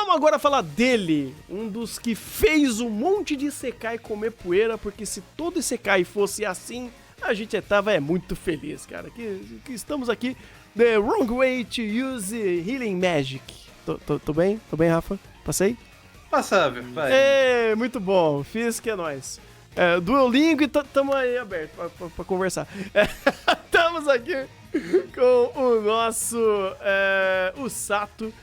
Vamos agora falar dele, um dos que fez um monte de Isekai comer poeira, porque se todo Isekai fosse assim, a gente tava muito feliz, cara. Que estamos aqui, The Wrong Way to Use Healing Magic. Tô bem? Tô bem, Rafa? Passei? Passável, vai. Muito bom, fiz que é nóis. Duolingo e tamo aí aberto pra conversar. Estamos aqui com o nosso o Sato,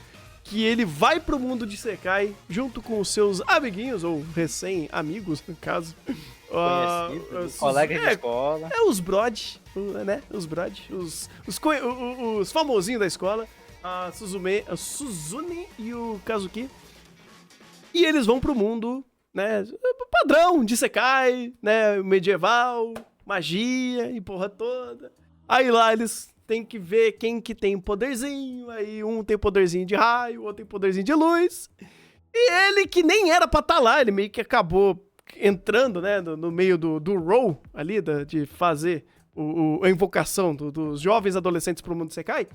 que ele vai pro mundo de Isekai junto com os seus amiguinhos, ou recém-amigos, no caso. Conhecido, colegas de escola. Os brod, né? Os brod, os famosinhos da escola. A Suzune e o Kazuki. E eles vão pro mundo, né? Padrão de Isekai, né? Medieval, magia e porra toda. Aí lá eles têm que ver quem que tem poderzinho. Aí um tem poderzinho de raio, o outro tem poderzinho de luz. E ele, que nem era pra estar lá, ele meio que acabou entrando, né? No meio do roll ali, de fazer a invocação dos jovens adolescentes pro mundo Isekai.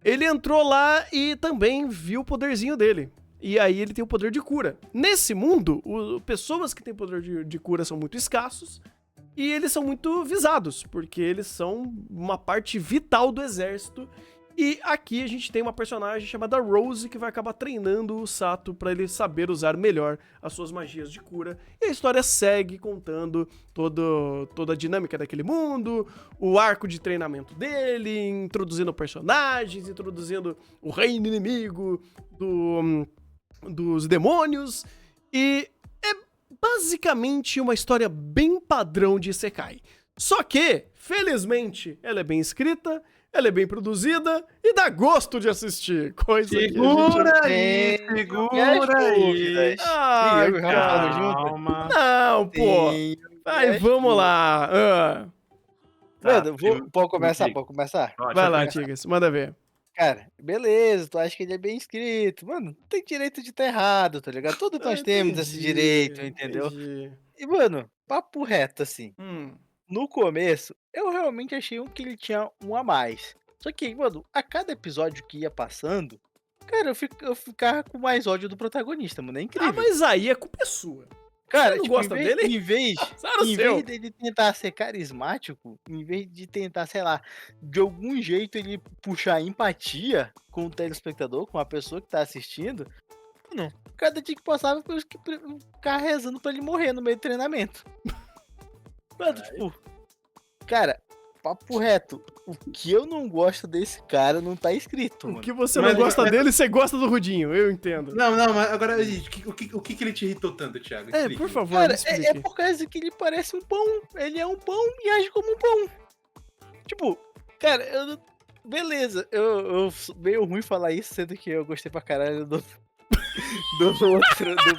Ele entrou lá e também viu o poderzinho dele. E aí ele tem o poder de cura. Nesse mundo, pessoas que têm poder de cura são muito escassos. E eles são muito visados, porque eles são uma parte vital do exército. E aqui a gente tem uma personagem chamada Rose, que vai acabar treinando o Sato pra ele saber usar melhor as suas magias de cura. E a história segue contando toda a dinâmica daquele mundo, o arco de treinamento dele, introduzindo personagens, introduzindo o reino inimigo dos demônios. E é basicamente uma história bem padrão de Isekai. Só que, felizmente, ela é bem escrita, ela é bem produzida e dá gosto de assistir. Coisa Segura que aí, segura aí. Ai, Calma. não, pô. Vai, vamos lá. Mano, pode começar? Vai lá, Tigas, manda ver. Cara, beleza, tu acha que ele é bem escrito. Mano, não tem direito de estar errado, tá ligado? Todos nós temos esse direito, entendeu? Entendi. E, mano, papo reto, assim. No começo, eu realmente achei que ele tinha um a mais. Só que, mano, a cada episódio que ia passando, cara, eu ficava com mais ódio do protagonista, mano. É incrível. Mas aí a culpa é sua. Cara, você não gosta dele? Em vez dele tentar ser carismático, em vez de tentar, sei lá, de algum jeito ele puxar empatia com o telespectador, com a pessoa que tá assistindo, mano, cada dia que passava eu ficava rezando pra ele morrer no meio do treinamento. Mano, tipo, cara, papo reto, o que eu não gosto desse cara não tá escrito, mano. O que você não gosta dele, você gosta do Rudinho, eu entendo. Não, mas agora, o que ele te irritou tanto, Thiago? Explique. Por favor, cara, é por causa que ele parece um pão. Ele é um pão e age como um pão. Tipo, cara, beleza, eu meio ruim falar isso, sendo que eu gostei pra caralho do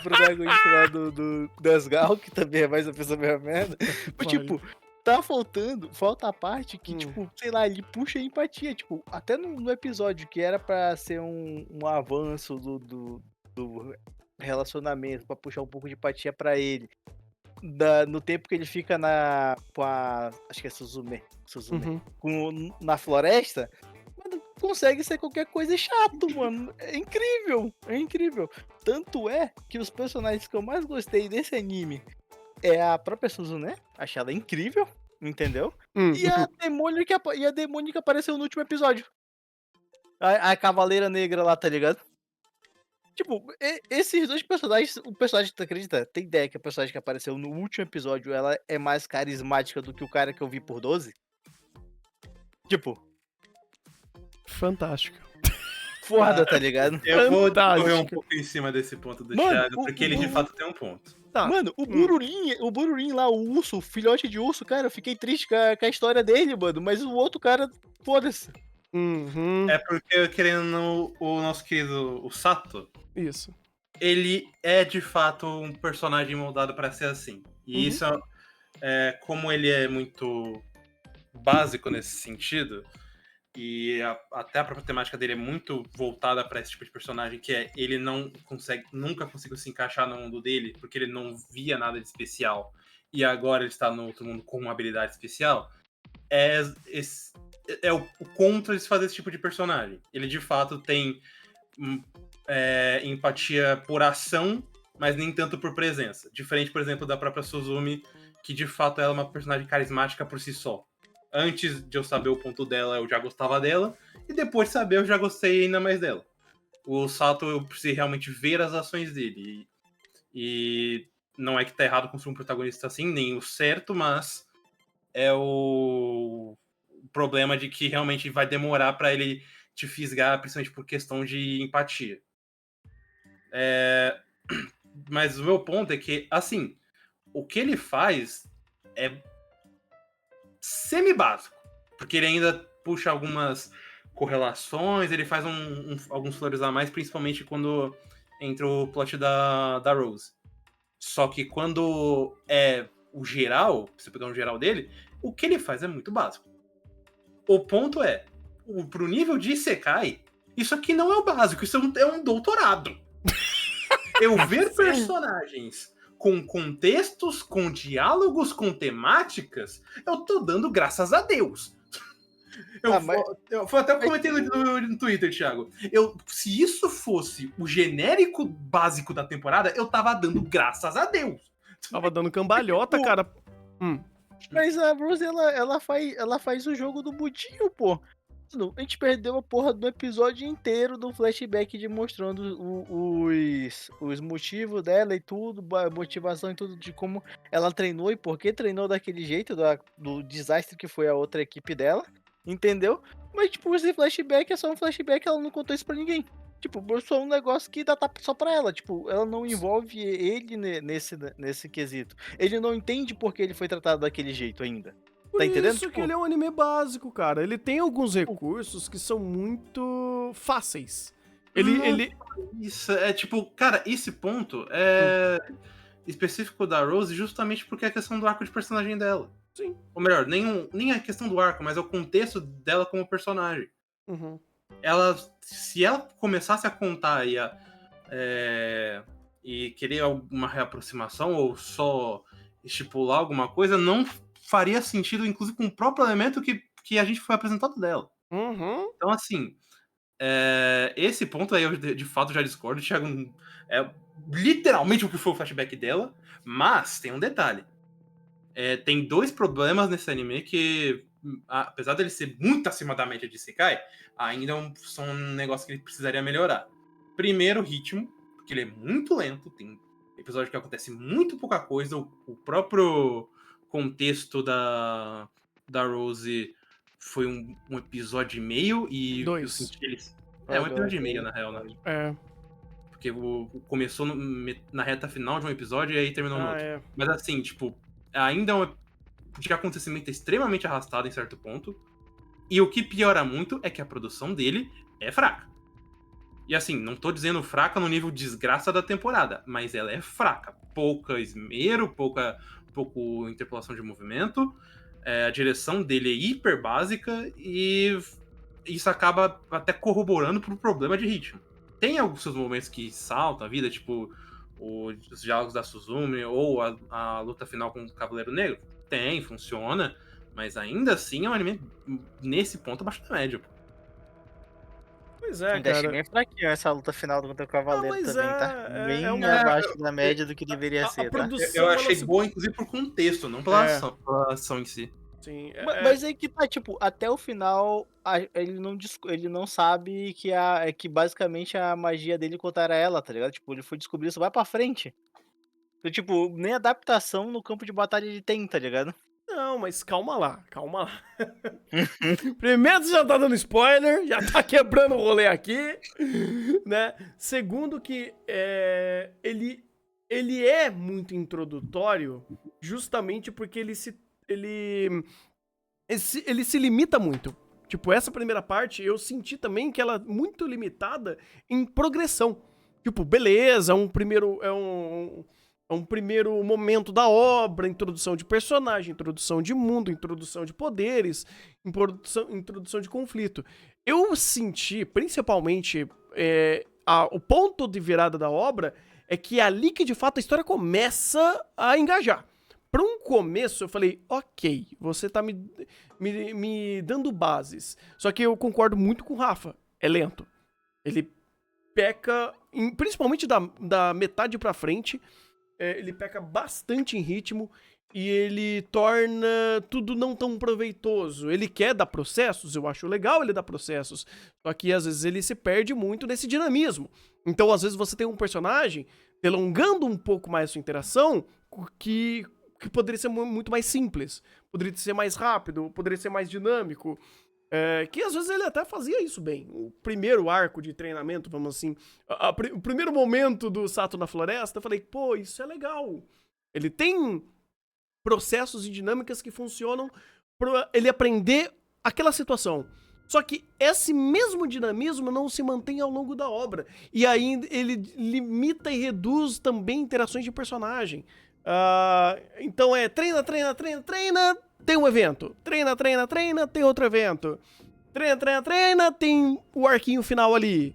protagonista lá do Desgal, que também é mais uma pessoa meio merda. Mas, tipo, falta a parte que, tipo, sei lá, ele puxa a empatia. Tipo, até no episódio que era pra ser um avanço do relacionamento, pra puxar um pouco de empatia pra ele. No tempo que ele fica com a. Acho que é Suzume. Na floresta. Mano, consegue ser qualquer coisa chato, mano. É incrível. Tanto é que os personagens que eu mais gostei desse anime é a própria Suzume. Achei ela incrível, entendeu? E a demônio que apareceu no último episódio. A Cavaleira Negra lá, tá ligado? Tipo, esses dois personagens, o personagem, tu acredita? Tem ideia que a personagem que apareceu no último episódio, ela é mais carismática do que o cara que eu vi por 12? Tipo... Fantástico. Foda, tá ligado? Eu vou correr um pouco em cima desse ponto do Thiago, porque ele de fato tem um ponto. Mano, o Bururin lá, o urso, o filhote de urso, cara, eu fiquei triste com a história dele, mano, mas o outro cara, foda-se. É porque, querendo o nosso querido, o Sato, isso, ele é de fato um personagem moldado pra ser assim. E isso como ele é muito básico nesse sentido, e até a própria temática dele é muito voltada pra esse tipo de personagem, que é ele nunca conseguiu se encaixar no mundo dele, porque ele não via nada de especial, e agora ele está no outro mundo com uma habilidade especial. É o contra de fazer esse tipo de personagem. Ele de fato tem empatia por ação, mas nem tanto por presença. Diferente, por exemplo, da própria Suzumi, que de fato ela é uma personagem carismática por si só. Antes de eu saber o ponto dela, eu já gostava dela, e depois de saber, eu já gostei ainda mais dela. O Sato, eu precisei realmente ver as ações dele. E não é que tá errado construir um protagonista assim, nem o certo, mas é o problema de que realmente vai demorar pra ele te fisgar, principalmente por questão de empatia. Mas o meu ponto é que, assim, o que ele faz é semi-básico, porque ele ainda puxa algumas correlações, ele faz alguns flores a mais, principalmente quando entra o plot da Rose. Só que quando é o geral, você pegar um geral dele, o que ele faz é muito básico. O ponto é, pro nível de Isekai, isso aqui não é o básico, isso é um doutorado. Eu ver personagens com contextos, com diálogos, com temáticas, eu tô dando graças a Deus. Eu até comentei no Twitter, Thiago. Se isso fosse o genérico básico da temporada, eu tava dando graças a Deus. Tava dando cambalhota, cara. Mas a Rose, ela faz o jogo do budinho, pô. Mano, a gente perdeu a porra do episódio inteiro do flashback demonstrando os motivos dela e tudo, a motivação e tudo de como ela treinou e por que treinou daquele jeito, do desastre que foi a outra equipe dela, entendeu? Mas, tipo, esse flashback é só um flashback, ela não contou isso pra ninguém. Tipo, só um negócio que dá tapa só pra ela. Tipo, ela não envolve ele nesse quesito. Ele não entende por que ele foi tratado daquele jeito ainda. Por Tá entendendo? isso Tipo, que ele é um anime básico, cara. Ele tem alguns recursos que são muito fáceis. Ele... Isso é tipo, cara, esse ponto é específico da Rose justamente porque é a questão do arco de personagem dela. Sim. Ou melhor, nem a questão do arco, mas é o contexto dela como personagem. Uhum. Se ela começasse a contar e querer alguma reaproximação ou só estipular alguma coisa, não faria sentido, inclusive, com o próprio elemento que a gente foi apresentado dela. Uhum. Então, assim, esse ponto aí eu de fato já discordo. Thiago, é literalmente o que foi o flashback dela, mas tem um detalhe. Tem dois problemas nesse anime que, apesar dele ser muito acima da média de Sekai, ainda são um negócio que ele precisaria melhorar. Primeiro, o ritmo, porque ele é muito lento, tem episódio que acontece muito pouca coisa, o próprio contexto da Rose foi um episódio e meio, e eu Dois. senti eles... um episódio e meio, na real, né? Porque começou na reta final de um episódio e aí terminou no outro. Mas assim, tipo, ainda é um de acontecimento extremamente arrastado em certo ponto. E o que piora muito é que a produção dele é fraca. E assim, não tô dizendo fraca no nível desgraça da temporada, mas ela é fraca. Pouca esmero, pouca interpolação de movimento. A direção dele é hiper básica e isso acaba até corroborando pro problema de ritmo. Tem alguns seus momentos que saltam a vida, tipo os diálogos da Suzumi ou a luta final com o Cavaleiro Negro. Tem, funciona, mas ainda assim é um anime nesse ponto abaixo da média. Pois é, ainda cara. achei bem fraquinho essa luta final contra o Cavaleiro mas também, tá? Bem uma- abaixo da média do que deveria ser, tá? produção, Eu achei ela se- boa, inclusive, por contexto, não pela ação em si. Sim, Mas aí que tá, tipo, até o final ele não sabe que basicamente a magia dele contra ela, tá ligado? Tipo, ele foi descobrir isso, vai pra frente. Então, tipo, nem adaptação no campo de batalha ele tem, tá ligado? Não, mas calma lá. Primeiro, você já tá dando spoiler, já tá quebrando o rolê aqui, né? Segundo que ele é muito introdutório justamente porque ele se limita muito. Tipo, essa primeira parte, eu senti também que ela é muito limitada em progressão. Tipo, beleza, é um primeiro momento da obra, introdução de personagem, introdução de mundo, introdução de poderes, introdução de conflito. Eu senti, principalmente, o ponto de virada da obra é que é ali que, de fato, a história começa a engajar. Para um começo, eu falei, ok, você tá me dando bases. Só que eu concordo muito com o Rafa, é lento. Ele peca principalmente da metade pra frente, ele peca bastante em ritmo e ele torna tudo não tão proveitoso. Ele quer dar processos, eu acho legal ele dar processos, só que às vezes ele se perde muito nesse dinamismo. Então às vezes você tem um personagem delongando um pouco mais sua interação que poderia ser muito mais simples, poderia ser mais rápido, poderia ser mais dinâmico. Que às vezes ele até fazia isso bem. O primeiro arco de treinamento, vamos assim, o primeiro momento do Sato na floresta, eu falei, pô, isso é legal. Ele tem processos e dinâmicas que funcionam pra ele aprender aquela situação. Só que esse mesmo dinamismo não se mantém ao longo da obra. E aí ele limita e reduz também interações de personagem. Então treina, tem um evento. Treina, tem outro evento. Treina, tem o arquinho final ali.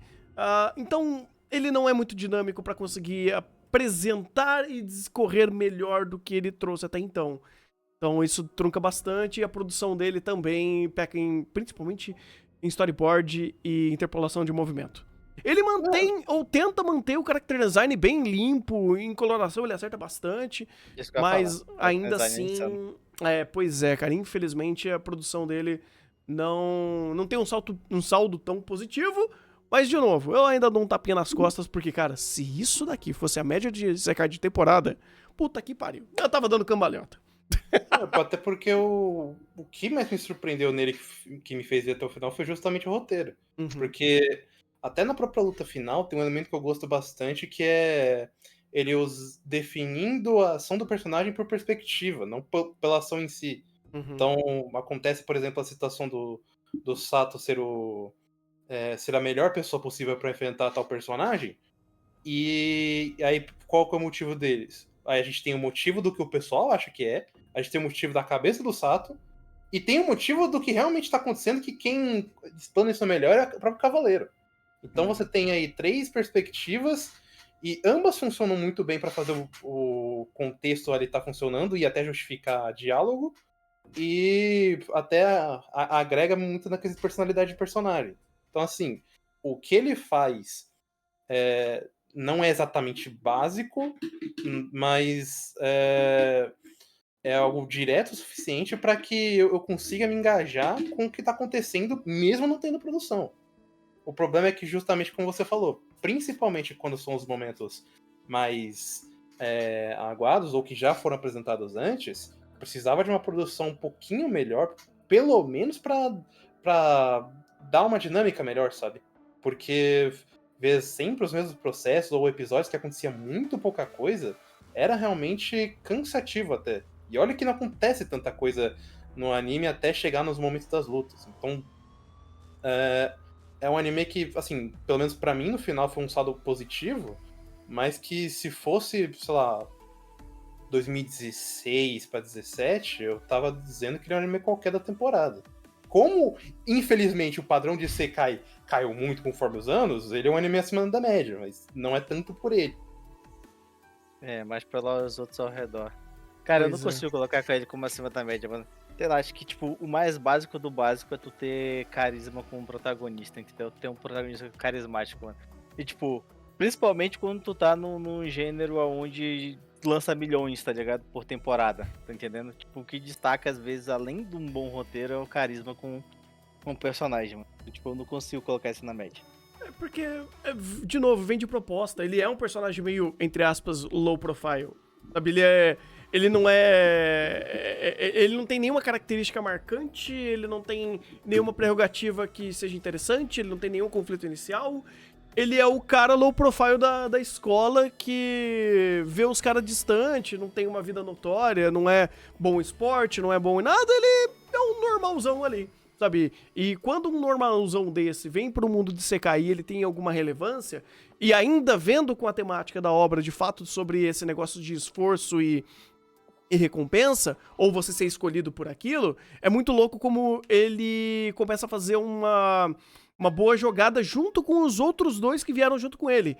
Então ele não é muito dinâmico pra conseguir apresentar e discorrer melhor do que ele trouxe até então. Então isso trunca bastante e a produção dele também peca principalmente em storyboard e interpolação de movimento. Ele mantém, ou tenta manter o character design bem limpo, em coloração ele acerta bastante, mas ainda assim... pois é, cara, infelizmente a produção dele não tem um saldo tão positivo, mas de novo, eu ainda dou um tapinha nas costas, porque, cara, se isso daqui fosse a média de Isekai de temporada, puta que pariu, eu tava dando cambalhota. Até porque o que mais me surpreendeu nele, que me fez ver até o final, foi justamente o roteiro. Porque até na própria luta final tem um elemento que eu gosto bastante, que é ele definindo a ação do personagem por perspectiva, não pela ação em si. Então acontece, por exemplo, a situação do Sato ser a melhor pessoa possível para enfrentar tal personagem. E aí, qual que é o motivo deles? Aí a gente tem o motivo do que o pessoal acha que é, a gente tem o motivo da cabeça do Sato, e tem o motivo do que realmente tá acontecendo, que quem explana isso melhor é o próprio Cavaleiro. Então você tem aí 3 perspectivas, e ambas funcionam muito bem para fazer o contexto ali tá funcionando, e até justificar diálogo, e até agrega muito na questão de personalidade de personagem. Então, assim, o que ele faz não é exatamente básico, mas é algo direto o suficiente para que eu consiga me engajar com o que está acontecendo, mesmo não tendo produção. O problema é que, justamente como você falou, principalmente quando são os momentos mais aguados, ou que já foram apresentados antes, precisava de uma produção um pouquinho melhor, pelo menos para dar uma dinâmica melhor, sabe? Porque ver sempre os mesmos processos ou episódios que acontecia muito pouca coisa era realmente cansativo até. E olha que não acontece tanta coisa no anime até chegar nos momentos das lutas. Então, é um anime que, assim, pelo menos pra mim no final foi um saldo positivo, mas que se fosse, sei lá, 2016 pra 2017, eu tava dizendo que ele é um anime qualquer da temporada. Como, infelizmente, o padrão de Isekai caiu muito conforme os anos, ele é um anime acima da média, mas não é tanto por ele. Mas pelos outros ao redor. Cara, eu não consigo colocar ele como acima da média, mano. Sei lá, acho que, tipo, o mais básico do básico é tu ter carisma com um protagonista, entendeu? Ter um protagonista carismático, mano. E, tipo, principalmente quando tu tá num gênero onde lança milhões, tá ligado? Por temporada, tá entendendo? Tipo, o que destaca, às vezes, além de um bom roteiro, é o carisma com um personagem, mano. Tipo, eu não consigo colocar isso na média. Porque, de novo, vem de proposta. Ele é um personagem meio, entre aspas, low profile. Sabe, ele não tem nenhuma característica marcante, ele não tem nenhuma prerrogativa que seja interessante, ele não tem nenhum conflito inicial. Ele é o cara low profile da escola que vê os caras distante, não tem uma vida notória, não é bom em esporte, não é bom em nada, ele é um normalzão ali, sabe? E quando um normalzão desse vem pro mundo de Isekai e ele tem alguma relevância, e ainda vendo com a temática da obra de fato sobre esse negócio de esforço e recompensa, ou você ser escolhido por aquilo, é muito louco como ele começa a fazer uma boa jogada junto com os outros 2 que vieram junto com ele.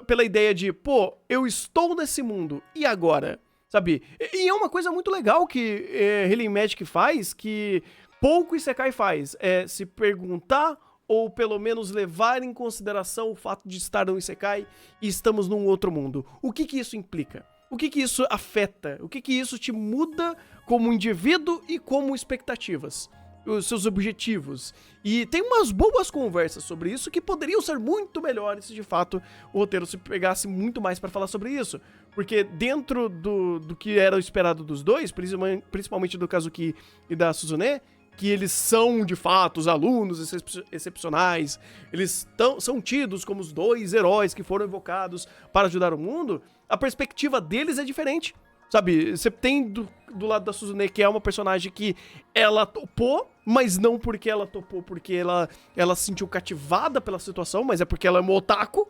Pela ideia de, pô, eu estou nesse mundo, e agora? Sabe? E é uma coisa muito legal que Healing Magic faz, que pouco Isekai faz, é se perguntar ou pelo menos levar em consideração o fato de estar no Isekai e estamos num outro mundo. O que isso implica? O que isso afeta? O que isso te muda como indivíduo e como expectativas? Os seus objetivos. E tem umas boas conversas sobre isso que poderiam ser muito melhores se de fato o roteiro se pegasse muito mais pra falar sobre isso. Porque dentro do que era o esperado dos dois, principalmente do Kazuki e da Suzune, que eles são de fato os alunos excepcionais, eles são tidos como os dois heróis que foram invocados para ajudar o mundo, a perspectiva deles é diferente. Sabe, você tem do lado da Suzune, que é uma personagem que ela topou, mas não porque ela topou, porque ela se sentiu cativada pela situação, mas é porque ela é uma otaku.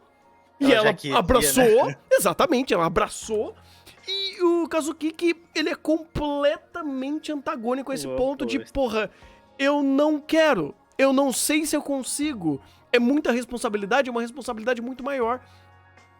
E ela abraçou, né? Exatamente, ela abraçou. E o Kazuki, que ele é completamente antagônico a esse ponto de, porra, eu não quero, eu não sei se eu consigo. É muita responsabilidade, é uma responsabilidade muito maior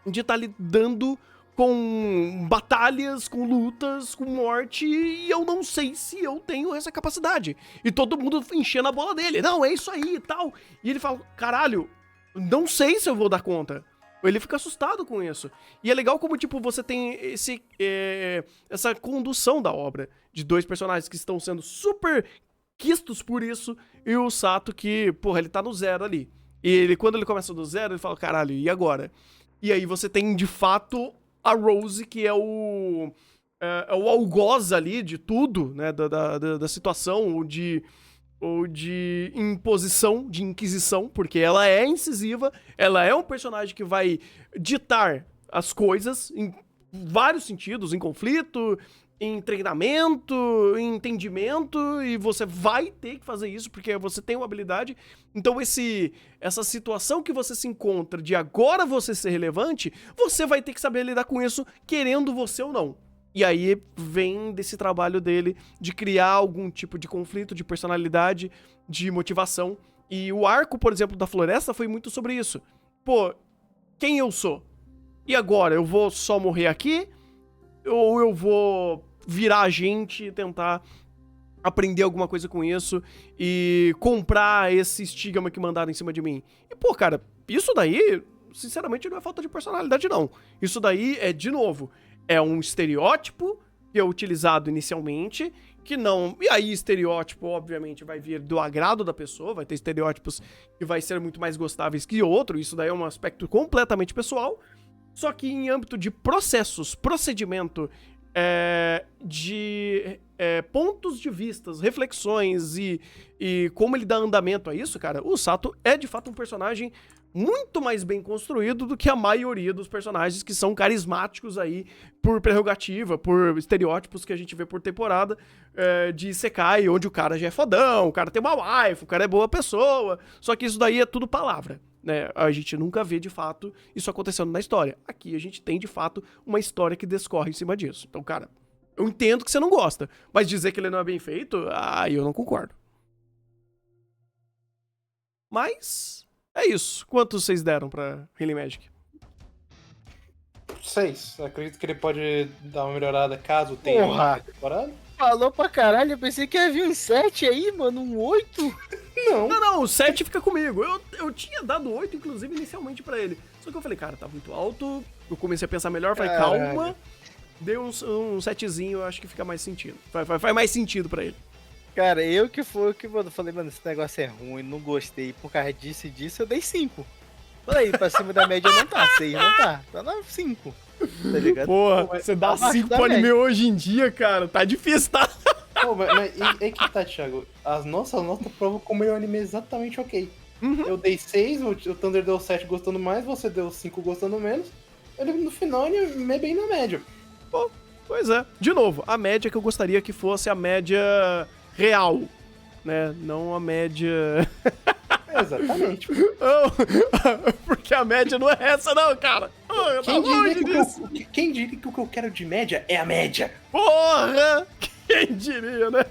de estar lidando com batalhas, com lutas, com morte, e eu não sei se eu tenho essa capacidade. E todo mundo enchendo a bola dele. Não, é isso aí e tal. E ele fala, caralho, não sei se eu vou dar conta. Ele fica assustado com isso. E é legal como, tipo, você tem essa condução da obra de dois personagens que estão sendo super quistos por isso, e o Sato que, porra, ele tá no zero ali. E ele, quando ele começa do zero, ele fala, caralho, e agora? E aí você tem, de fato, a Rose, que é o algoz ali de tudo, né, da situação, ou de imposição, de inquisição, porque ela é incisiva, ela é um personagem que vai ditar as coisas em vários sentidos, em conflito, em treinamento, em entendimento, e você vai ter que fazer isso porque você tem uma habilidade. Então essa situação que você se encontra de agora você ser relevante, você vai ter que saber lidar com isso, querendo você ou não. E aí vem desse trabalho dele de criar algum tipo de conflito, de personalidade, de motivação. E o arco, por exemplo, da Floresta foi muito sobre isso. Pô, quem eu sou? E agora? Eu vou só morrer aqui? Ou eu vou virar agente e tentar aprender alguma coisa com isso e comprar esse estigma que mandaram em cima de mim? E, pô, cara, isso daí, sinceramente, não é falta de personalidade, não. Isso daí é, de novo, é um estereótipo que é utilizado inicialmente, que não... E aí, estereótipo, obviamente, vai vir do agrado da pessoa, vai ter estereótipos que vai ser muito mais gostáveis que outro, isso daí é um aspecto completamente pessoal, só que em âmbito de processos, procedimento, de pontos de vistas, reflexões e como ele dá andamento a isso, cara, o Sato é, de fato, um personagem muito mais bem construído do que a maioria dos personagens que são carismáticos aí por prerrogativa, por estereótipos que a gente vê por temporada de Isekai, onde o cara já é fodão, o cara tem uma wife, o cara é boa pessoa, só que isso daí é tudo palavra, né? A gente nunca vê, de fato, isso acontecendo na história. Aqui a gente tem, de fato, uma história que discorre em cima disso. Então, cara, eu entendo que você não gosta, mas dizer que ele não é bem feito, eu não concordo. Mas... é isso. Quantos vocês deram pra Healing Magic? 6. Acredito que ele pode dar uma melhorada caso tenha uma temporada. Falou pra caralho, eu pensei que ia vir um 7 aí, mano, um 8. Não, o 7 fica comigo. Eu tinha dado 8, inclusive, inicialmente pra ele. Só que eu falei, cara, tá muito alto. Eu comecei a pensar melhor, falei, calma. Dei um 7zinho, eu acho que fica mais sentido. Faz mais sentido pra ele. Cara, eu falei, mano, esse negócio é ruim, não gostei, por causa disso e disso, eu dei 5. Falei, pra cima da média não tá, 6 não tá na 5, tá ligado? Porra, você dá 5 pro anime hoje em dia, cara, tá difícil, tá? Pô, mas é que tá, Thiago, as nossas notas provam como é um anime exatamente ok. Uhum. Eu dei 6, o Thunder deu 7 gostando mais, você deu 5 gostando menos, ele no final ele é bem na média. Pô, pois é, de novo, a média que eu gostaria que fosse a média... real, né? Não a média... Exatamente. Porque a média não é essa não, cara. Quem diria que o que eu quero de média é a média? Porra! Quem diria, né?